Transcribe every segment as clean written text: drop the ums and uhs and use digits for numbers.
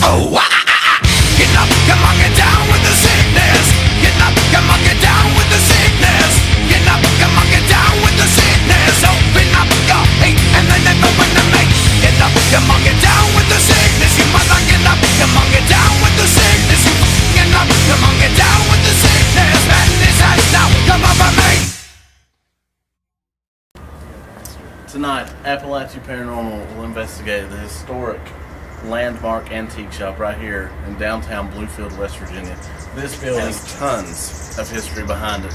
Oh, get up, come on, get down with the sickness. Get up, come on, get down with the sickness. Get up, come on, get down with the sickness. Open up your hate and then open the make. Get up, come on, get down with the sickness. You mother, get up, come on, get down with the sickness. You get up, come on, get down with the sickness. Madness has now come over me. Tonight, Appalachee Paranormal will investigate the historic landmark antique shop right here in downtown Bluefield, West Virginia. This building has tons of history behind it.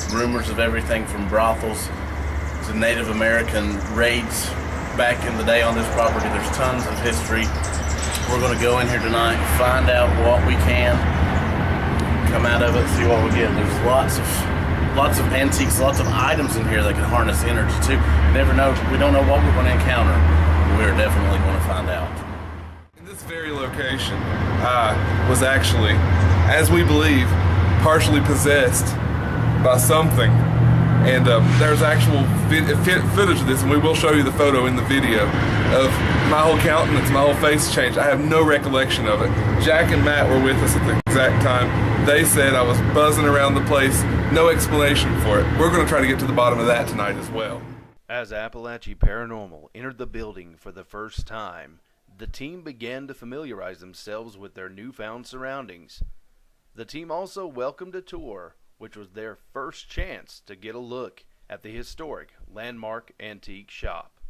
Rumors of everything from brothels to Native American raids back in the day on this property. There's tons of history. We're going to go in here tonight, find out what we can, come out of it, see what we get. There's lots of antiques, lots of items in here that can harness energy too. Never know, we don't know what we're going to encounter. We're definitely going to find out. This very location was actually, as we believe, partially possessed by something. And there's actual footage of this, and we will show you the photo in the video of my whole countenance, my whole face changed. I have no recollection of it. Jack and Matt were with us at the exact time. They said I was buzzing around the place, no explanation for it. We're going to try to get to the bottom of that tonight as well. As Appalachee Paranormal entered the building for the first time, the team began to familiarize themselves with their newfound surroundings. The team also welcomed a tour, which was their first chance to get a look at the historic landmark antique shop.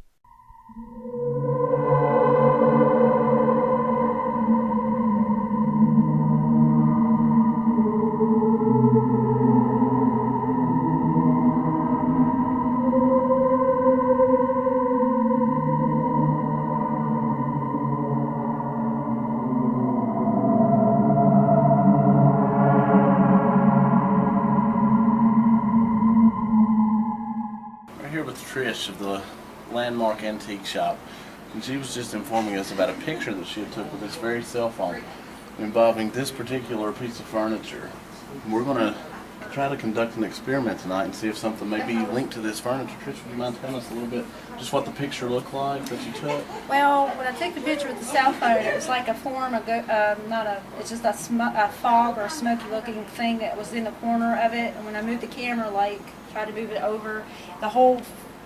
Trish of the landmark antique shop, and she was just informing us about a picture that she had took with this very cell phone involving this particular piece of furniture. We're going to try to conduct an experiment tonight and see if something may be linked to this furniture. Trish, would you mind telling us a little bit just what the picture looked like that you took? Well, when I took the picture with the cell phone, it was like a form of, it's just a fog or a smoky looking thing that was in the corner of it, and when I moved the camera, tried to move it over, the whole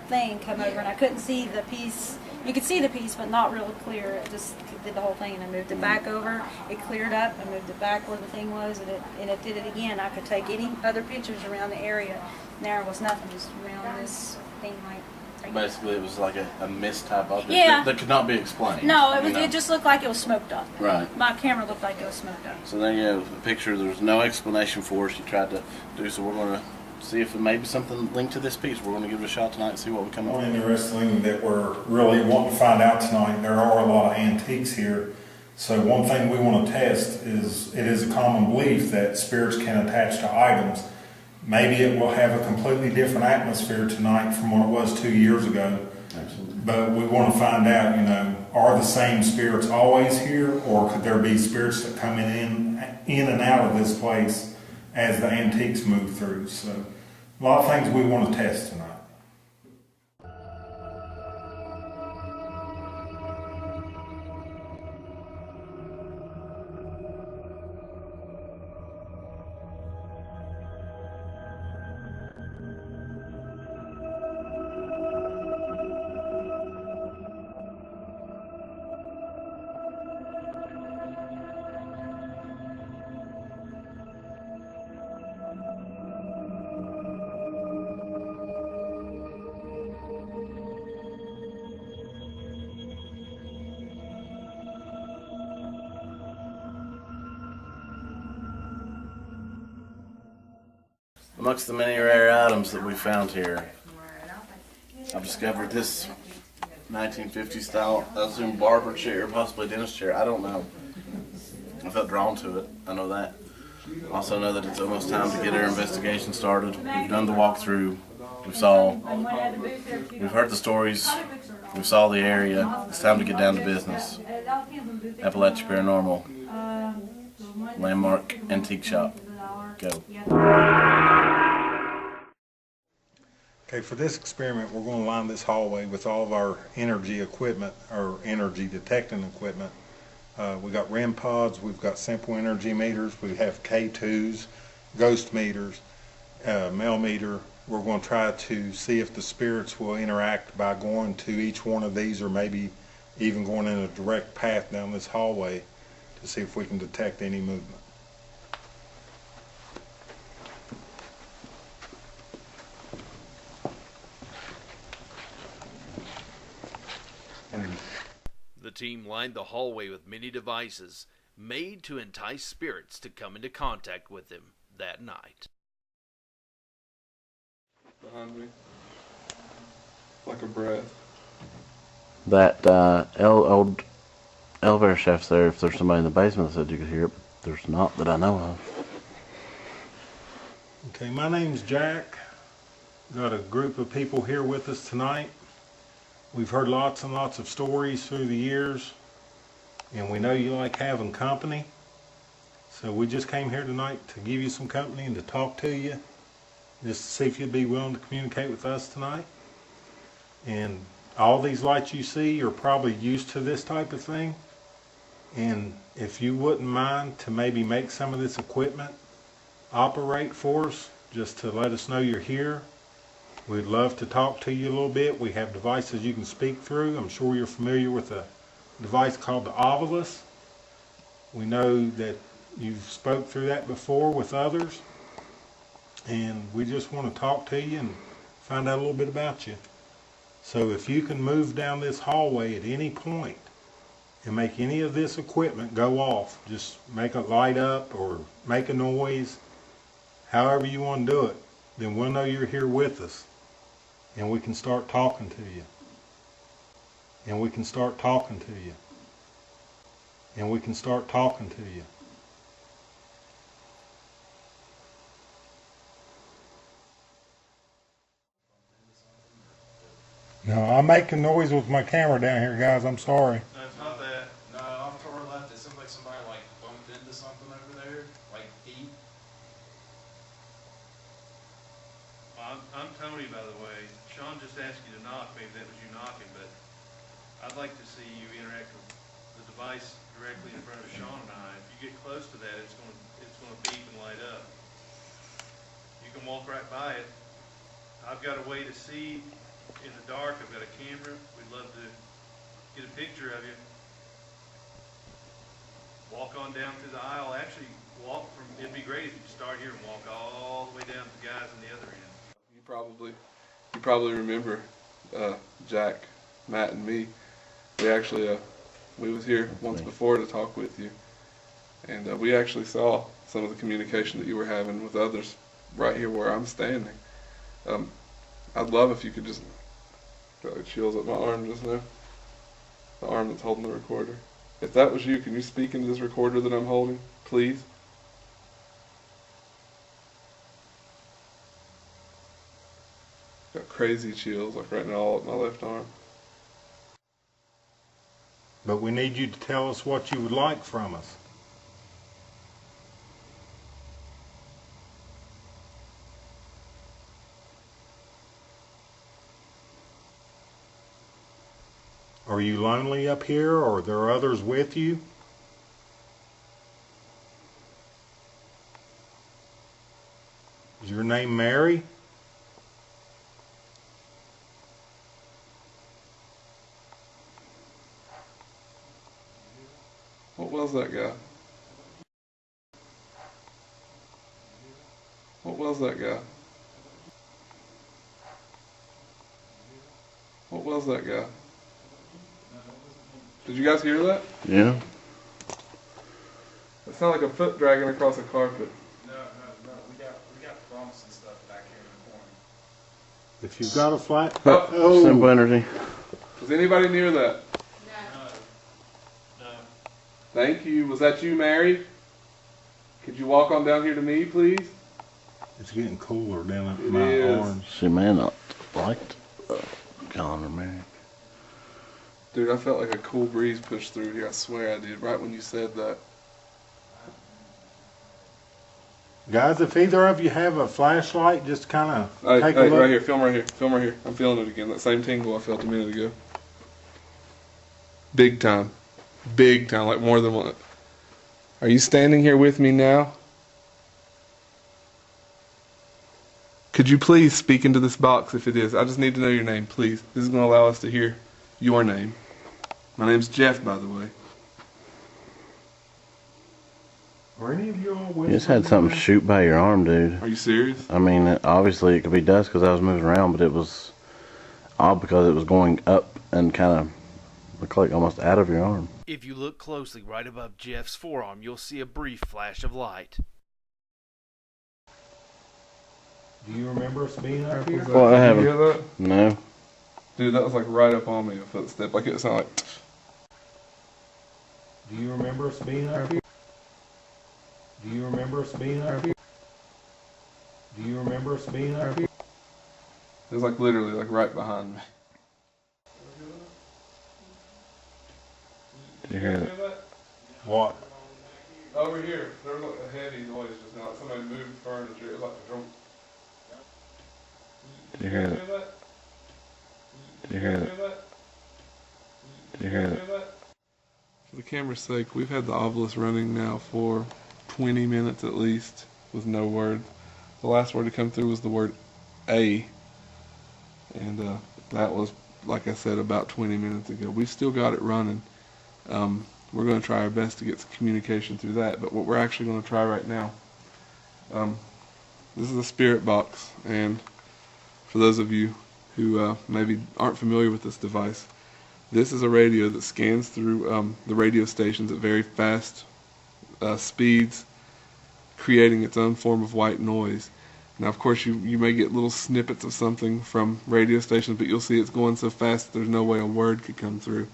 thing come over, and I couldn't see the piece. You could see the piece, but not real clear. It just did the whole thing, and I moved it back over. It cleared up. I moved it back where the thing was, and it did it again. I could take any other pictures around the area. And there was nothing, just around this thing right Basically, it was like a mist type object that could not be explained. No, it was. It just looked like it was smoked up. Right. My camera looked like it was smoked up. So there you have the picture. There was no explanation for it. She tried to do so. We're going to see if it may be something linked to this piece. We're going to give it a shot tonight and see what we come up with. One interesting that we're really wanting to find out tonight, there are a lot of antiques here. So one thing we want to test is, it is a common belief that spirits can attach to items. Maybe it will have a completely different atmosphere tonight from what it was 2 years ago. Absolutely. But we want to find out, are the same spirits always here, or could there be spirits that come in and out of this place as the antiques move through? So a lot of things we want to test tonight. Amongst the many rare items that we found here, I've discovered this 1950s style, I assume barber chair, possibly dentist chair, I don't know. I felt drawn to it, I know that. Also know that it's almost time to get our investigation started. We've done the walkthrough, we've heard the stories, we saw the area. It's time to get down to business. Appalachee Paranormal, landmark antique shop. Go. Okay, for this experiment, we're going to line this hallway with all of our energy equipment, or energy detecting equipment. We got REM pods, we've got simple energy meters, we have K2s, ghost meters, mel meter. We're going to try to see if the spirits will interact by going to each one of these, or maybe even going in a direct path down this hallway to see if we can detect any movement. The team lined the hallway with many devices made to entice spirits to come into contact with them that night. Behind me. Like a breath. That old elevator shaft's there. If there's somebody in the basement that said you could hear it, but there's not that I know of. Okay, my name's Jack. Got a group of people here with us tonight. We've heard lots and lots of stories through the years, and we know you like having company. So we just came here tonight to give you some company and to talk to you, just to see if you'd be willing to communicate with us tonight. And all these lights you see, you're probably used to this type of thing. And if you wouldn't mind to maybe make some of this equipment operate for us, just to let us know you're here. We'd love to talk to you a little bit. We have devices you can speak through. I'm sure you're familiar with a device called the Ovilus. We know that you've spoke through that before with others. And we just want to talk to you and find out a little bit about you. So if you can move down this hallway at any point and make any of this equipment go off, just make it light up or make a noise, however you want to do it, then we'll know you're here with us. And we can start talking to you. And we can start talking to you. And we can start talking to you. No, I'm making noise with my camera down here, guys. I'm sorry. No, it's not that. No, off to our left, it seems like somebody like bumped into something over there, like feet. I'm Tony, by the way. Sean just asked you to knock. Maybe that was you knocking, but I'd like to see you interact with the device directly in front of Sean and I. If you get close to that, it's going to beep and light up. You can walk right by it. I've got a way to see in the dark. I've got a camera. We'd love to get a picture of you. Walk on down through the aisle. Actually, it'd be great if you start here and walk all the way down to the guys on the other end. You probably remember Jack, Matt, and me. We actually we was here once before to talk with you, and we actually saw some of the communication that you were having with others right here where I'm standing. I'd love if you could just got like chills up my arm just now. The arm that's holding the recorder. If that was you, can you speak into this recorder that I'm holding, please? Got crazy chills, like right now, all up my left arm. But we need you to tell us what you would like from us. Are you lonely up here, or are there others with you? Is your name Mary? What was that guy? What was that guy? What was that guy? Did you guys hear that? Yeah. It sounded like a foot dragging across a carpet. No. We got bumps and stuff back here in the corner. If you've got a flat... Oh. Simple energy. Was anybody near that? No. Thank you. Was that you, Mary? Could you walk on down here to me, please? It's getting cooler down at It my is. arms. She may not liked calling her Mary. Dude, I felt like a cool breeze pushed through here. I swear I did, right when you said that. Guys, if either of you have a flashlight, just kind of take a Hey, look. right here. Film right here. Film right here. I'm feeling it again. That same tingle I felt a minute ago. Big time. big time, like more than one. Are you standing here with me now? Could you please speak into this box if it is? I just need to know your name, please. This is going to allow us to hear your name. My name's Jeff, by the way. Are any of you all with You just had something shoot by your arm, dude. Are you serious? I mean, obviously it could be dust because I was moving around, but it was odd because it was going up and kind of looked like almost out of your arm. If you look closely right above Jeff's forearm, you'll see a brief flash of light. Do you remember us being up here? Well, I Did you haven't. hear that? No. Dude, that was like right up on me, a footstep. Like it sounded like... Do you remember us being up here? Do you remember us being up here? Do you remember us being up here? It was like literally like right behind me. Did you hear that? What? Over here, there was like a heavy noise just now. Like somebody moved furniture. It was like a drum. Did you hear that? Did you hear that? Did you hear that? For the camera's sake, we've had the obelisk running now for 20 minutes at least with no word. The last word to come through was the word A. And that was, like I said, about 20 minutes ago. We've still got it running. We're going to try our best to get some communication through that. But what we're actually going to try right now, this is a spirit box. And for those of you who maybe aren't familiar with this device, this is a radio that scans through the radio stations at very fast speeds, creating its own form of white noise. Now, of course, you may get little snippets of something from radio stations, but you'll see it's going so fast that there's no way a word could come through.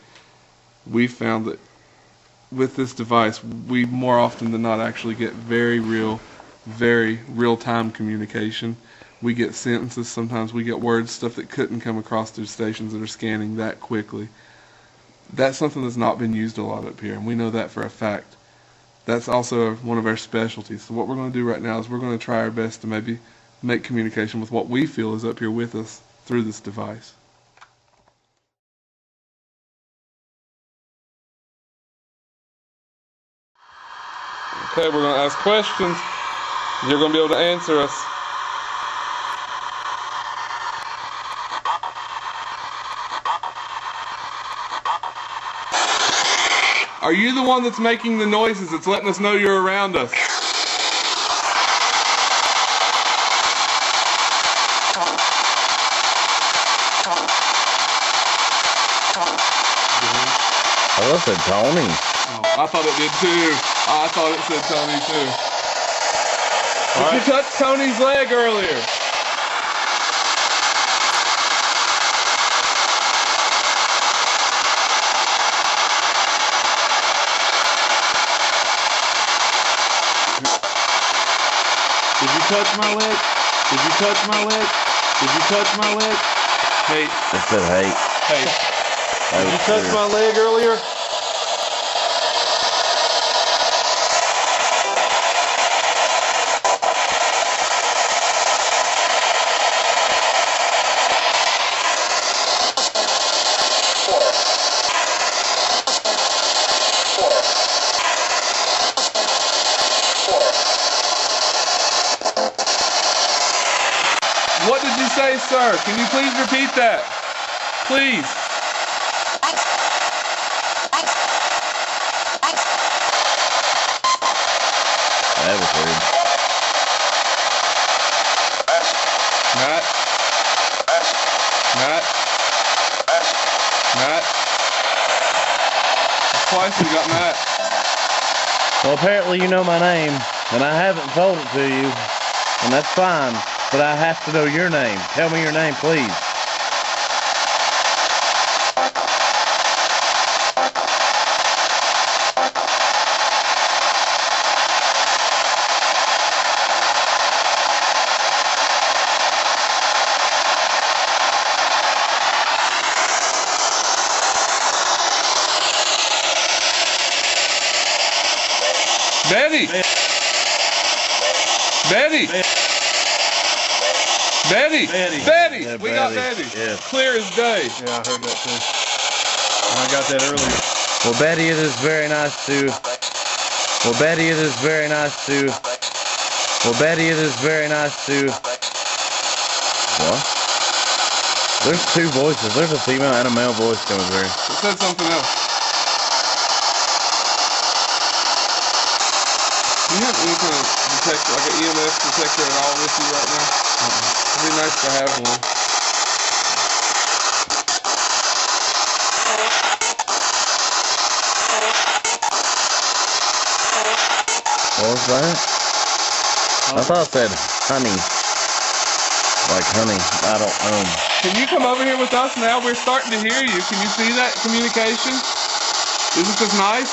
We found that with this device, we more often than not actually get very real-time communication. We get sentences, sometimes we get words, stuff that couldn't come across through stations that are scanning that quickly. That's something that's not been used a lot up here, and we know that for a fact. That's also one of our specialties. So what we're going to do right now is we're going to try our best to maybe make communication with what we feel is up here with us through this device. Okay, we're going to ask questions. You're going to be able to answer us. Are you the one that's making the noises that's letting us know you're around us? Oh, that said Tony. Oh, I thought it did too. I thought it said Tony too. Did you touch Tony's leg earlier? Did you touch my leg? Did you touch my leg? Did you touch my leg? Hey, It said hate. Hey, did you touch my leg earlier? what did you say, sir? Can you please repeat that? Please. That was weird. Matt? Matt? Matt? Twice we got Matt. Well, apparently you know my name, and I haven't told it to you, and that's fine, but I have to know your name. Tell me your name, please. Betty! Betty! Betty! Betty! Yeah, We got Betty. Betty. Yeah. Clear as day. Yeah, I heard that too. And I got that earlier. Well, Betty, it is very nice to. Well, Betty, it is very nice to. Well, Betty, it is very nice to. What? There's two voices. There's a female and a male voice coming through. It said something else. Do you have any kind of detector, like an EMF detector at all with you right now? It'd be nice to have one. What was that? I thought it said honey. Like honey. I don't know. Can you come over here with us now? We're starting to hear you. Can you see that communication? Isn't this nice?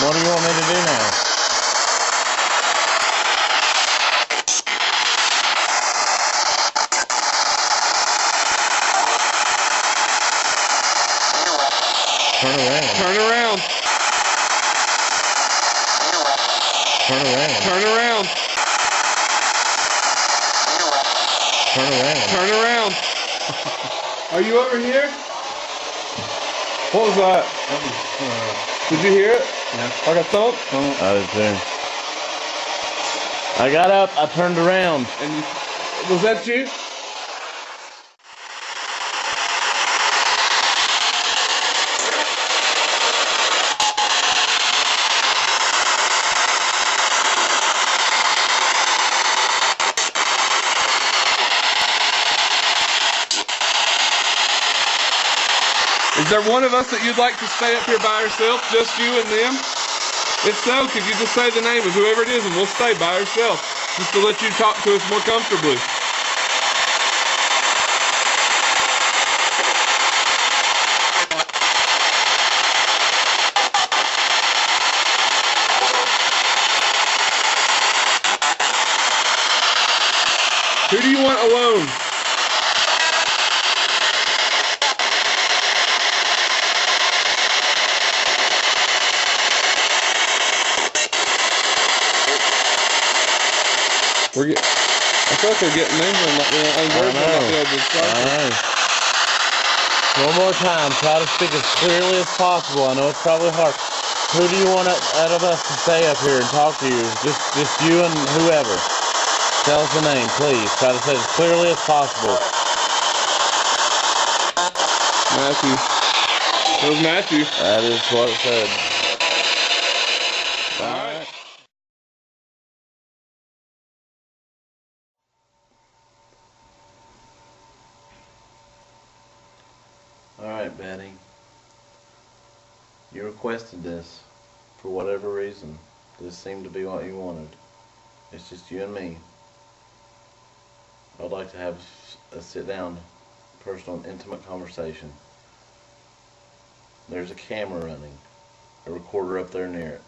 What do you want me to do now? Turn around. Turn around. Turn around. Turn around. Turn around. Turn around. Are you over here? What was that? Did you hear it? Yeah. Like a thump? I did too. I got up, I turned around. And you, was that you? Is there one of us that you'd like to stay up here by herself, just you and them? If so, could you just say the name of whoever it is and we'll stay by ourselves, just to let you talk to us more comfortably. Who do you want alone? I feel like they're getting names on words on the I know. One more time, try to speak as clearly as possible. I know it's probably hard. Who do you want out of us to stay up here and talk to you? Just you and whoever. Tell us the name, please. Try to say it as clearly as possible. Matthew. It was Matthew. That is what it said. Alright. Alright, Betty. You requested this for whatever reason. This seemed to be what you wanted. It's just you and me. I'd like to have a sit-down, personal and intimate conversation. There's a camera running, a recorder up there near it.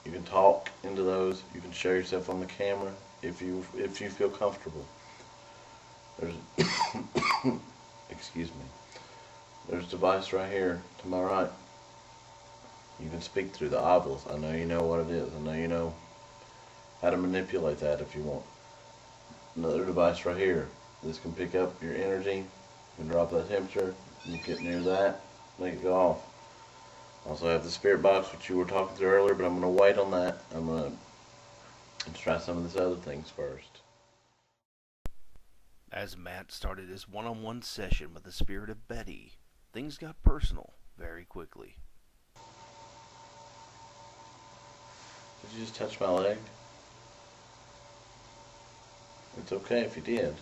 You can talk into those. You can show yourself on the camera if you feel comfortable. There's excuse me. There's a device right here to my right. You can speak through the eyeballs. I know you know what it is. I know you know how to manipulate that if you want. Another device right here. This can pick up your energy. You can drop that temperature. You get near that, make it go off. Also have the spirit box, which you were talking to earlier, but I'm going to wait on that. I'm going to try some of these other things first. As Matt started his one-on-one session with the spirit of Betty, things got personal very quickly. Did you just touch my leg? It's okay if you did.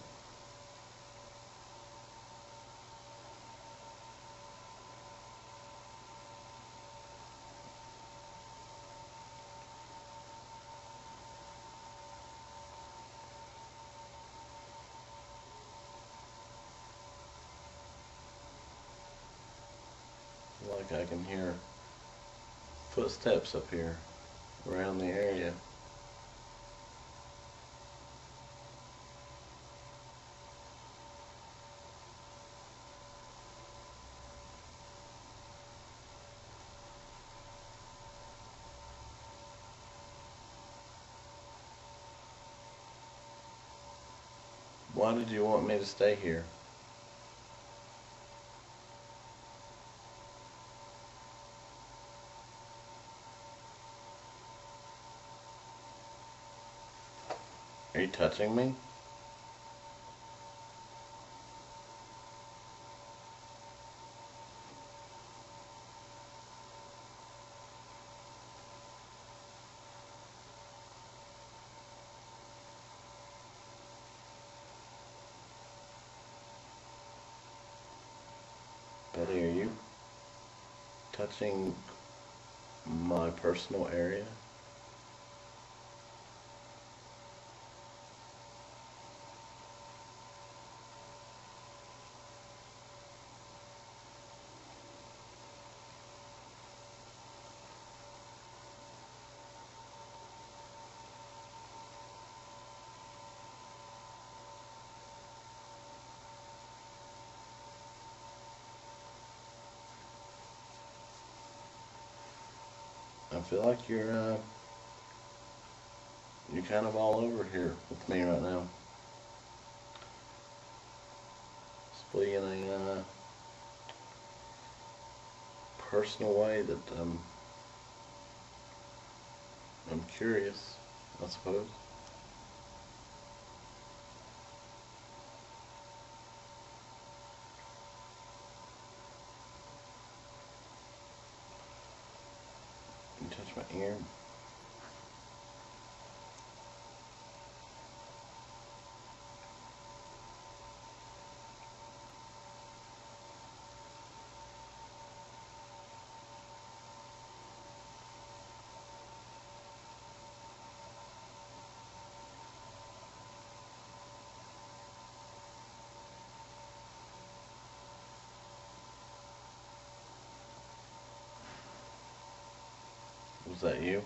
Like I can hear footsteps up here around the area. Why did you want me to stay here? Are you touching me? Betty, are you touching my personal area? I feel like you're kind of all over here with me right now. Possibly in a personal way that I'm curious, I suppose. You touch my ear. Was that you?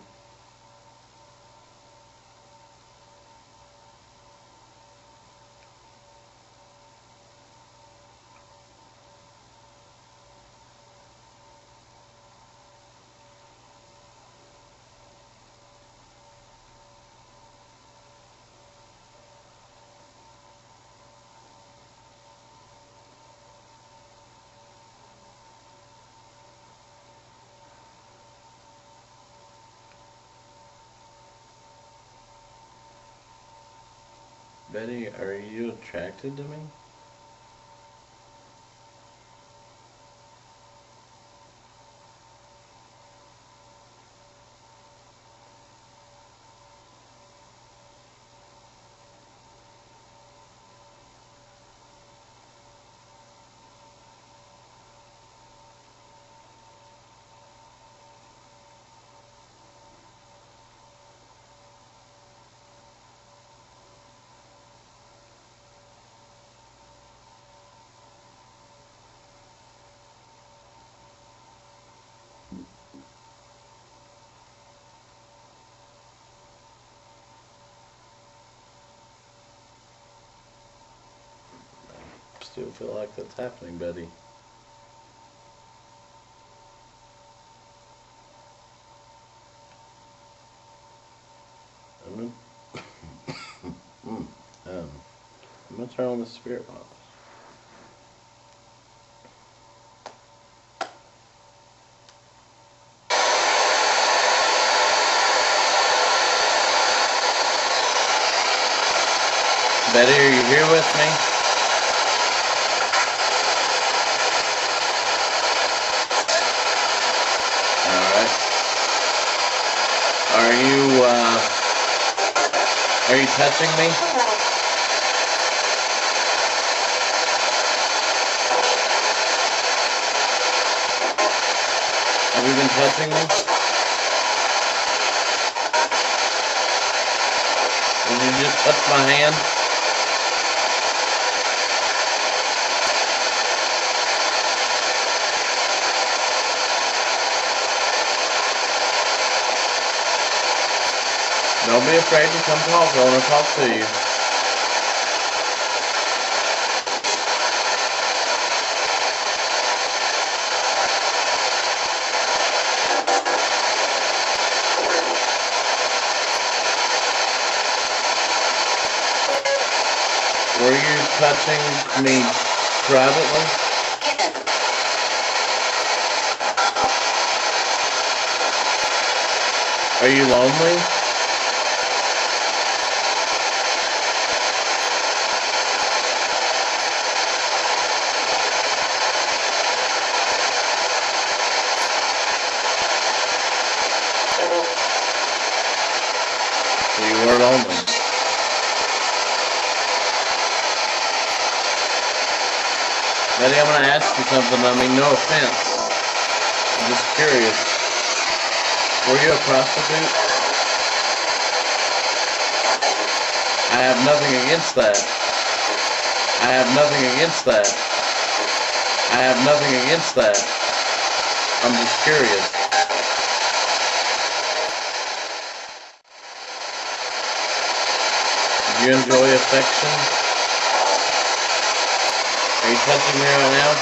Betty, are you attracted to me? Still feel like that's happening, Betty. I'm gonna turn on the spirit box. Betty, are you here with me? Are you touching me? Have you been touching me? Did you just touch my hand? Don't be afraid to come talk. I want to talk to you. Were you touching me privately? Are you lonely? Betty, I'm gonna ask you something. I mean, no offense. I'm just curious. Were you a prostitute? I have nothing against that. I have nothing against that. I have nothing against that. I'm just curious. Do you enjoy affection? Are you touching me right now?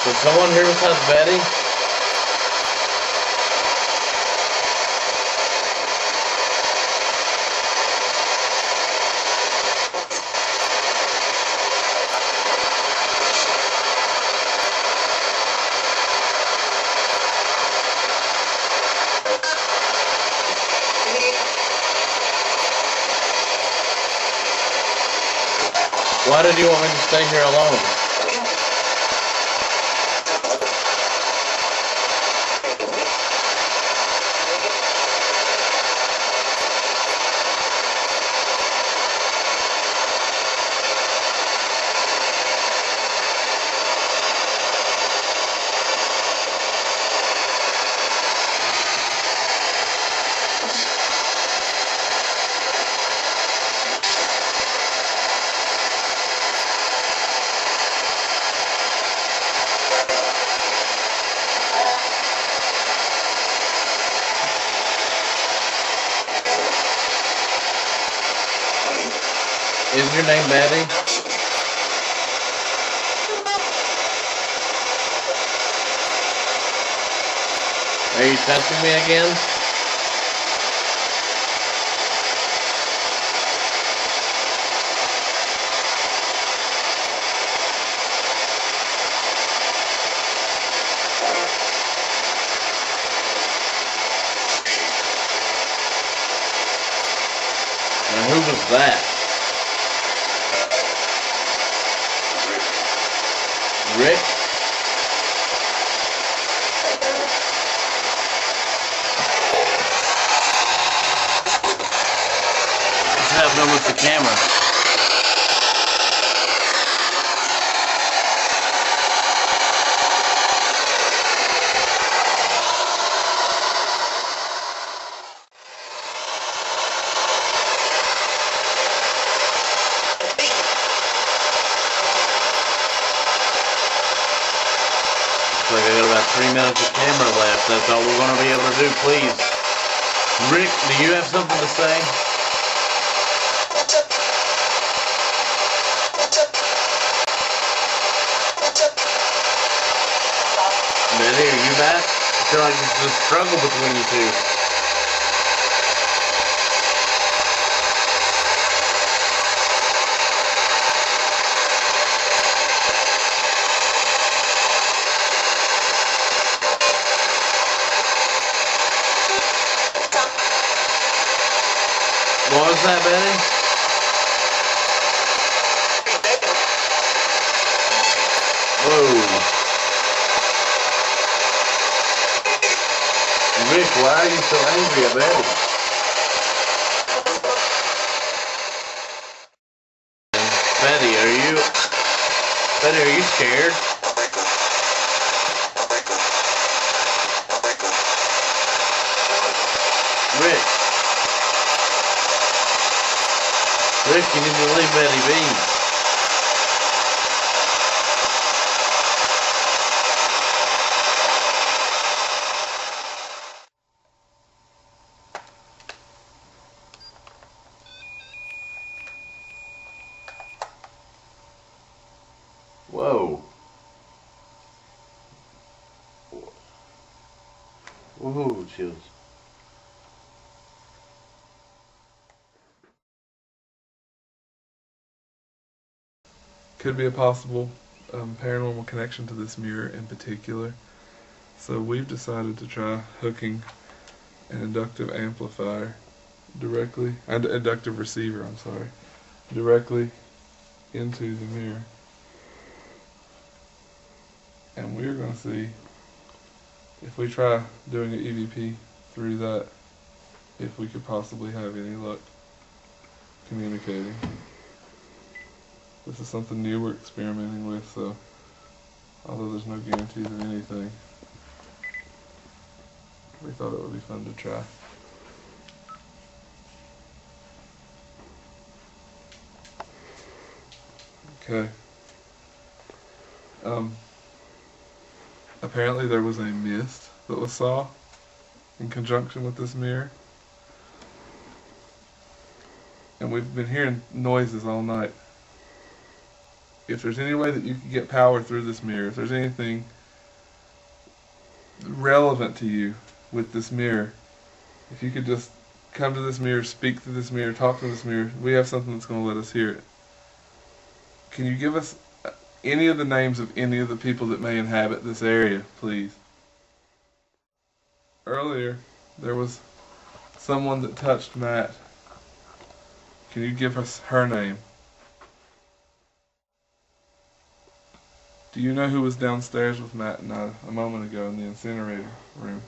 Does someone here touch Betty? Why did you want me to stay here alone? Is your name Betty? Are you touching me again? Now who was that? Rick? What's happening with the camera? Looks like I got about 3 minutes of camera left. That's all we're going to be able to do, please. Rick, do you have something to say? Betty, are you back? I feel like it's a struggle between you two. What was that, Betty? Whoa. Rick, why are you so angry at Betty? Betty, are you scared? Rick, you need to leave Betty be. Whoa. Ooh, chills. Could be a possible paranormal connection to this mirror in particular. So we've decided to try hooking an inductive amplifier directly, an inductive receiver, I'm sorry, directly into the mirror. And we're going to see if we try doing an EVP through that, if we could possibly have any luck communicating. This is something new we're experimenting with, so although there's no guarantees of anything, we thought it would be fun to try. Okay. Apparently there was a mist that was saw in conjunction with this mirror. And we've been hearing noises all night. If there's any way that you can get power through this mirror, if there's anything relevant to you with this mirror, if you could just come to this mirror, speak to this mirror, talk to this mirror, we have something that's going to let us hear it. Can you give us any of the names of any of the people that may inhabit this area, please? Earlier, there was someone that touched Matt. Can you give us her name? Do you know who was downstairs with Matt and I a moment ago in the incinerator room?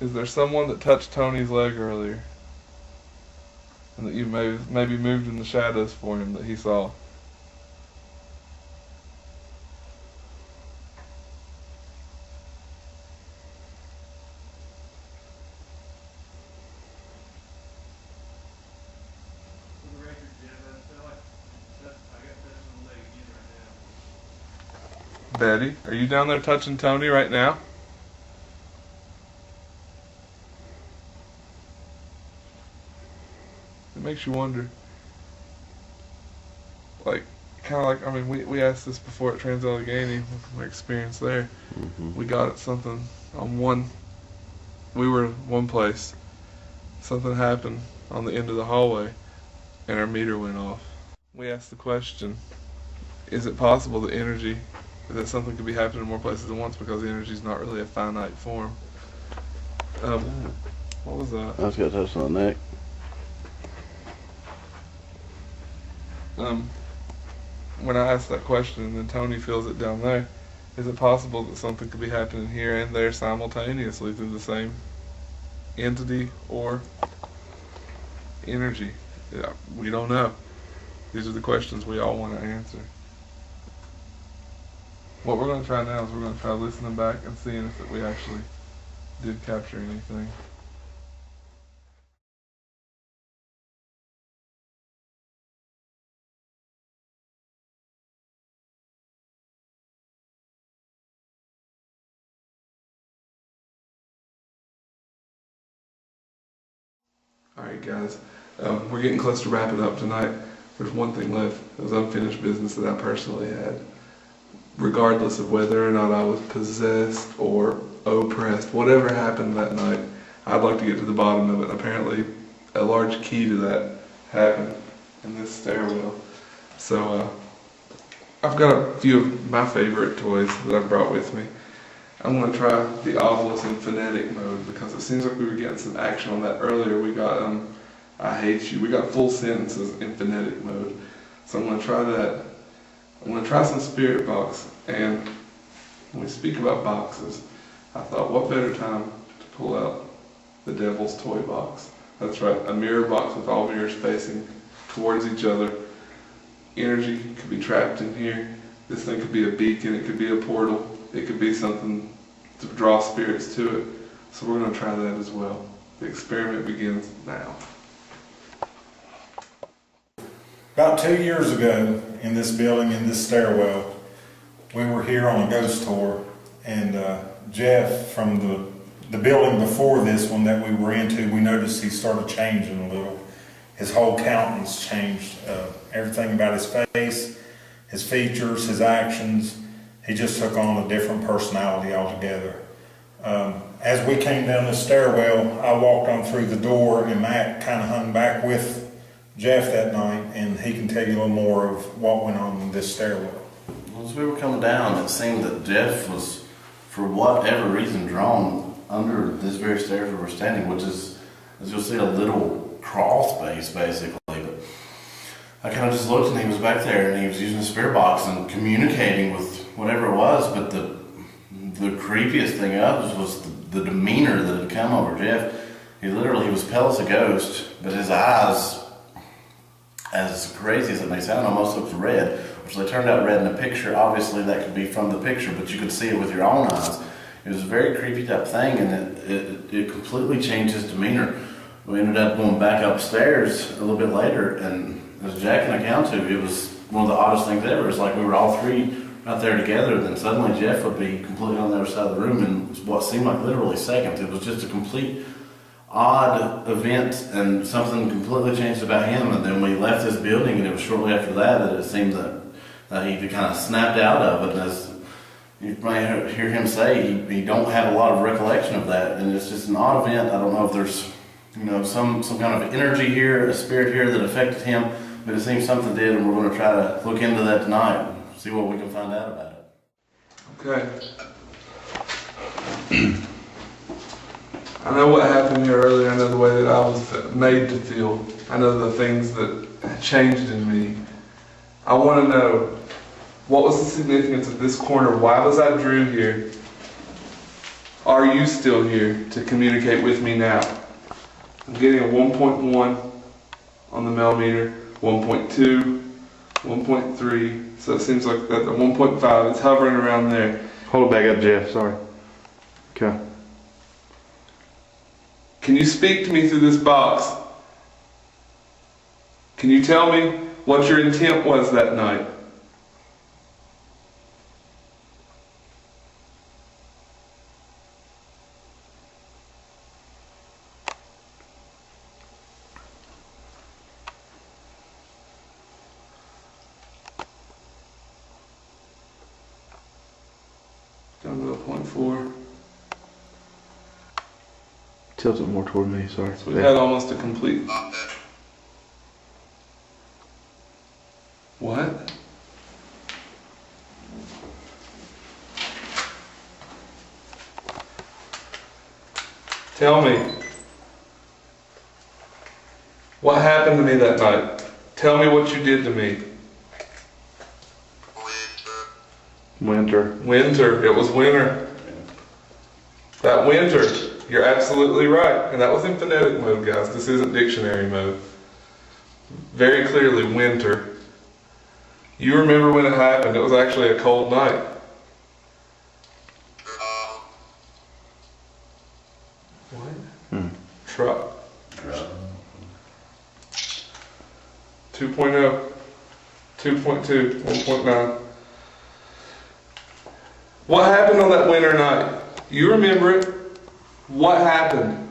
Is there someone that touched Tony's leg earlier? And that you maybe moved in the shadows for him that he saw? Betty, are you down there touching Tony right now? It makes you wonder. Like, kind of like, I mean, we asked this before at Trans-Allegheny with my experience there. Mm-hmm. We got at something on we were in one place. Something happened on the end of the hallway, and our meter went off. We asked the question, is it possible that that something could be happening in more places at once because energy is not really a finite form? What was that? I just got touched on the neck. When I asked that question, and then Tony feels it down there, is it possible that something could be happening here and there simultaneously through the same entity or energy? Yeah, we don't know. These are the questions we all want to answer. What we're going to try now is we're going to try listening back and seeing if we actually did capture anything. Alright guys, we're getting close to wrapping up tonight. There's one thing left. It was unfinished business that I personally had. Regardless of whether or not I was possessed or oppressed, whatever happened that night, I'd like to get to the bottom of it. Apparently, a large key to that happened in this stairwell. So, I've got a few of my favorite toys that I've brought with me. I'm going to try the obelisk in phonetic mode because it seems like we were getting some action on that earlier. We got, I hate you. We got full sentences in phonetic mode. So I'm going to try that. I'm going to try some spirit box, and when we speak about boxes, I thought what better time to pull out the devil's toy box. That's right, a mirror box with all mirrors facing towards each other. Energy could be trapped in here. This thing could be a beacon, it could be a portal, it could be something to draw spirits to it. So we're going to try that as well. The experiment begins now. About 2 years ago in this building, in this stairwell, we were here on a ghost tour, and Jeff from the building before this one that we were into, we noticed he started changing a little. His whole countenance changed. Everything about his face, his features, his actions, he just took on a different personality altogether. As we came down the stairwell, I walked on through the door, and Matt kind of hung back with Jeff that night, and he can tell you a little more of what went on in this stairwell. As we were coming down, it seemed that Jeff was, for whatever reason, drawn under this very stairs where we're standing, which is is you'll see a little crawl space basically. But I kind of just looked and he was back there and he was using a spirit box and communicating with whatever it was. But the creepiest thing was the demeanor that had come over Jeff. He was pale as a ghost, but his eyes, as crazy as it may sound, almost looked red, which they turned out red in the picture. Obviously that could be from the picture, but you could see it with your own eyes. It was a very creepy type thing, and it completely changed his demeanor. We ended up going back upstairs a little bit later, and as Jack can account to, it was one of the oddest things ever. It's like we were all three right there together, and then suddenly Jeff would be completely on the other side of the room in what seemed like literally seconds. It was just a complete odd event, and something completely changed about him. And then we left this building, and it was shortly after that it seemed that he kind of snapped out of it. And as you might hear him say, he don't have a lot of recollection of that, and it's just an odd event. I don't know if there's some kind of energy here, a spirit here that affected him, but it seems something did, and we're going to try to look into that tonight and see what we can find out about it. Okay. I know what happened here earlier. I know the way that I was made to feel. I know the things that changed in me. I want to know, what was the significance of this corner? Why was I drew here? Are you still here to communicate with me now? I'm getting a 1.1 on the millimeter, 1.2, 1.3. So it seems like that the 1.5 is hovering around there. Hold it back up, Jeff. Sorry. Okay. Can you speak to me through this box? Can you tell me what your intent was that night? Down to 0.4. Tilt it more toward me, sorry. So we had almost a complete... What? Tell me. What happened to me that night? Tell me what you did to me. Winter. Winter. It was winter. That winter. You're absolutely right. And that was in phonetic mode, guys. This isn't dictionary mode. Very clearly, winter. You remember when it happened. It was actually a cold night. What? Truck. 2.0. 2.2. 1.9. What happened on that winter night? You remember it. What happened?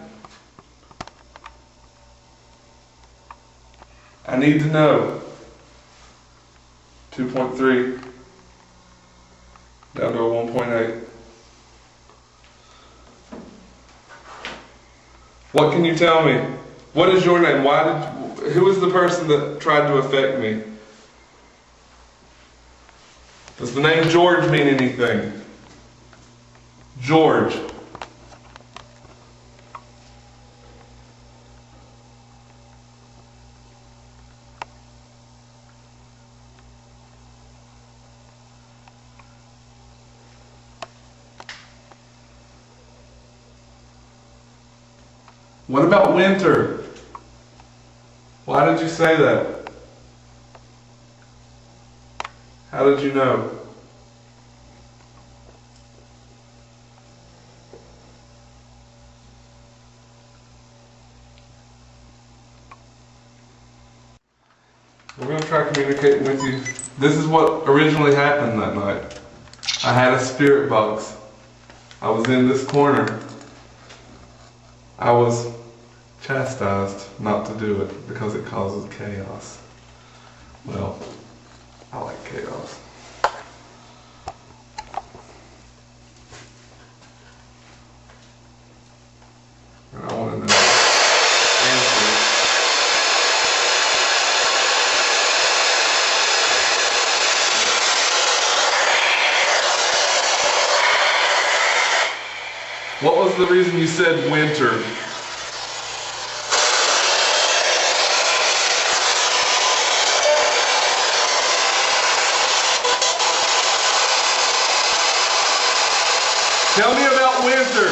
I need to know. 2.3 down to a 1.8. What can you tell me? What is your name? Who is the person that tried to affect me? Does the name George mean anything? George. What about winter? Why did you say that? How did you know? We're going to try communicating with you. This is what originally happened that night. I had a spirit box. I was in this corner. I was chastised not to do it because it causes chaos. Well, I like chaos. And I want to know answers. What was the reason you said winter? Tell me about winter.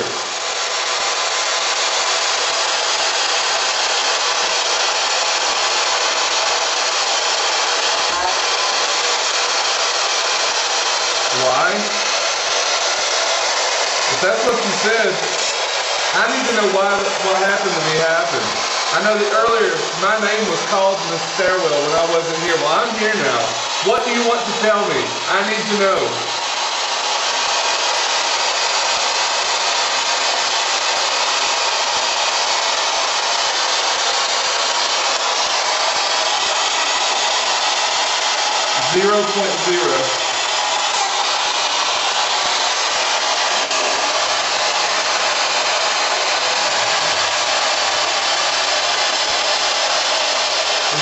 Why? If that's what you said, I need to know why what happened to me happened. I know that earlier my name was called in the stairwell when I wasn't here. Well, I'm here now. What do you want to tell me? I need to know. .0.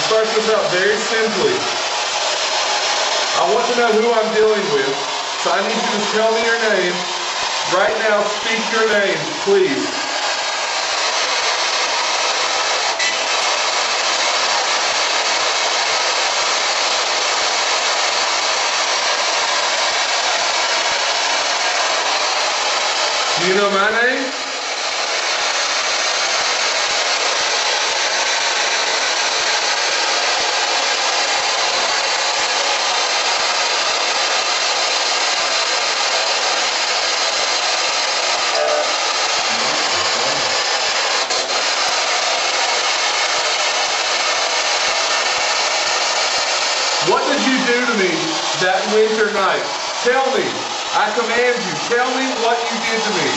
Start this out very simply. I want to know who I'm dealing with, so I need you to tell me your name. Right now, speak your name, please. Do you know my name? What did you do to me that winter night? Tell me. I command you. Tell me what you did to me.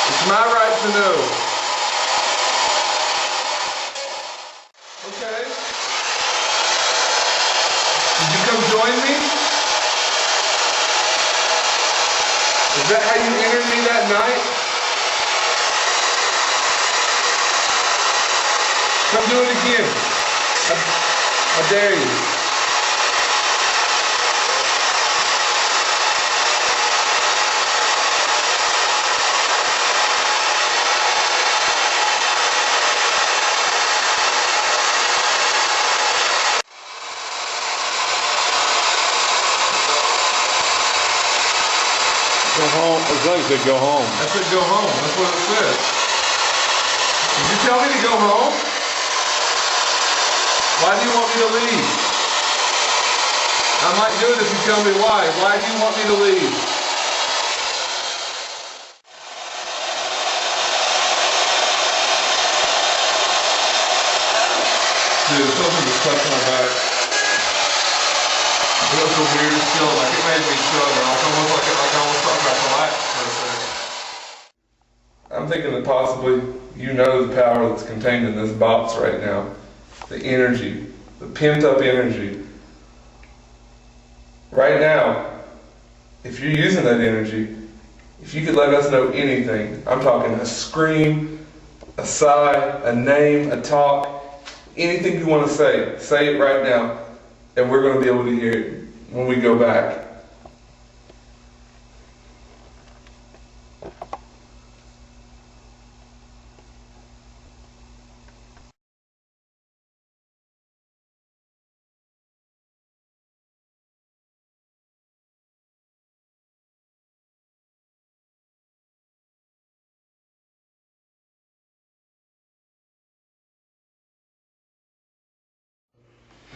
It's my right to know. Okay. Did you come join me? Is that how you entered me that night? Come do it again. I dare you. Go home. It's like it said go home. I said go home. That's what it said. Did you tell me to go home? Why do you want me to leave? I might do it if you tell me why. Why do you want me to leave? Dude, something just touched my back. It feels so weird and still, like it made me shudder. Like I almost thought I collapsed for a second. I'm thinking that possibly you know the power that's contained in this box right now. The energy, the pent up energy. Right now, if you're using that energy, if you could let us know anything, I'm talking a scream, a sigh, a name, a talk, anything you want to say it right now, and we're going to be able to hear it when we go back.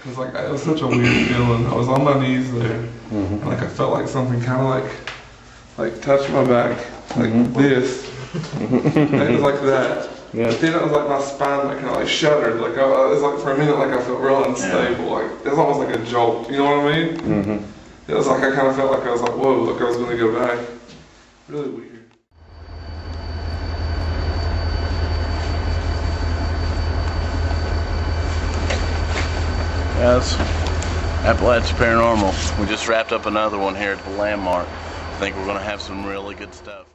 Cause like it was such a weird feeling. I was on my knees there, and like I felt like something kind of like touched my back, like this. And it was like that. Yeah. But then it was like my spine like kind of like shuddered. Like it was like for a minute like I felt real unstable. Yeah. Like it was almost like a jolt. You know what I mean? Mm-hmm. It was like I kind of felt like I was like whoa, like I was gonna go back. Really weird. Yes, Appalachee Paranormal. We just wrapped up another one here at the Landmark. I think we're going to have some really good stuff.